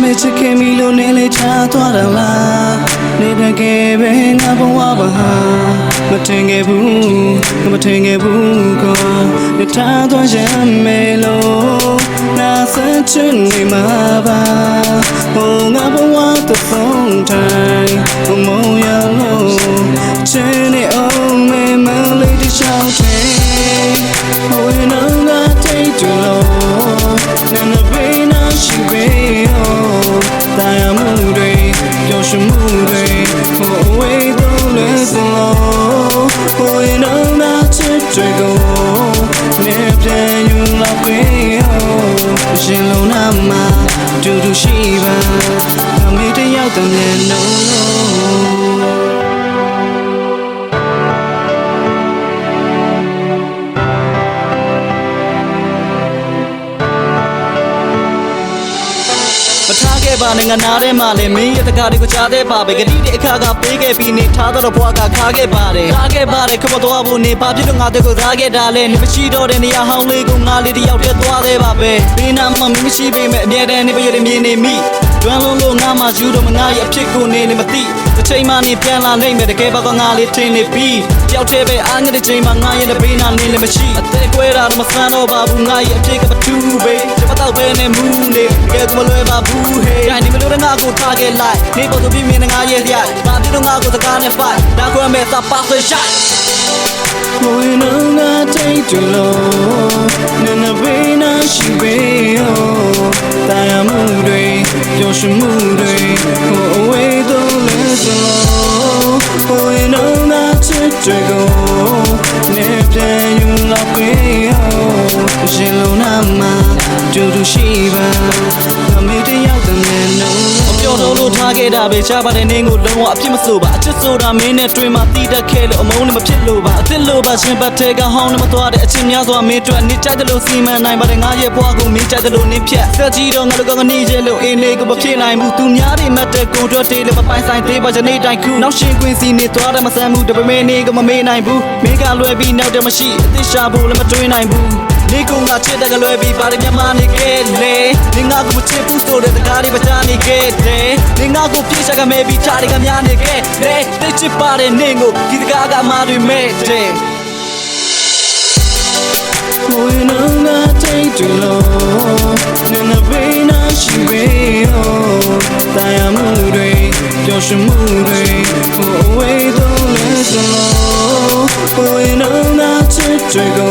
me cheke mi lo ne le cha twa da la ne da ke be nga bwa ba ma thenge bu ko ne tha twa yan me lo na sa chun ni ma ba ho nga bwa the phone time mo ya lo chen it oh me ma le di shout oh you know that take too long na na be na she be oh I am moving you're moving oh wait don't listen oh you know that to go never you love me oh she lo na ma do she ba me te yaut the no ba ne nga na de ma le min ye taka de ko cha de ba be gadi de akha ga pe ke bi ne tha do bwa ka kha ke ba de khwa twa bu ne ba phit do nga de ko tha ke da le ni machi do de ne ya haung le ko nga le de yaut de twa de ba be be na ma mi machi be me a mye de ne be ye de mye ne miတွန်းလုံးလို့ငါမှယူတော့မငါရဲ့အဖြစ်ကိုနေမသိတစ်ချိန်မှနေပြန်လာနိုင်မယ်တကယ်ပါကငါလေးထင်နေပြီတယောက်တည်းပဲအားငယ်တဲ့ချိန်မှငါရဲ့တပေးနာနေလည်းမရှိအသေးကွဲတာတော့မဆန်းတော့ပါဘူးငါရဲ့အဖြစ်ကမတူပဲချက်မတော့ပဲနဲ့မူးနေတကယ်ကမလွယ်ပါဘူးဟေးတိုင်းဒီမလို့ငါကိုထားခဲ့လိုက်နေပေါ်သူပြင်းမြင်ငါရဲ့တရားငါပြတော့ငါကိုစကားနဲ့ fight ဒါကွမ်းမဲ့သပါဆွေရှိုက် Oh you know that take too long na be na she be oh I am moving you're moving oh wait don't listen oh you know that to go never you love me oh she lo na ma do she ba me te yaut the no ပြောတော့လို့ထားခဲ့တာပဲချပါတဲ့နင်းကိုလုံးဝအဖြစ်မဆိုပါအချစ်ဆိုတာမင်းနဲ့တွေ့မှတီးတတ်ခဲ့လို့အမုန်းနဲ့မဖြစ်လို့ပါအစ်လို့ပါရှင်ပတ်တဲ့ကဟောင်းနဲ့မသွားတဲ့အချင်းများစွာမင်းတွေ့နေကြတယ်လို့စီမံနိုင်ပါတယ်ငါရဲ့ဘွားကိုမင်းကြတယ်လို့နင်းဖြတ်ဆက်ကြည့်တော့ငါတို့ကနေချင်လို့အင်းလေးကိုမဖြစ်နိုင်ဘူးသူများတွေမှတ်တဲ့ကိုတွေ့တယ်လို့မပိုင်ဆိုင်သေးပါဂျနေတိုင်းခုနောက်ရှင်ကွင်းစီနေသွားတယ်မဆန်းဘူးတပမေနေကမမေးနိုင်ဘူးမင်းကလွယ်ပြီးနောက်တယ်မရှိအသိရှာဖို့လည်းမတွေးနိုင်ဘူးနေကုန်းကချစ်တဲ့ကလွယ်ပြီးပါတယ်မြမနေခဲ့လေနေငါကိုမချစ်ဘူးဆိုတဲ့တကားတွေမချနေခဲ့တယ်နေငါကိုပြေးချကမဲပြီးချားတွေကများနေခဲ့လေသိချစ်ပါတယ်နေကိုဒီတကားကမာတွေမဲ့တယ် Oh you know that take too long na be na she be oh I am moving you're moving oh wait don't listen oh you know that to go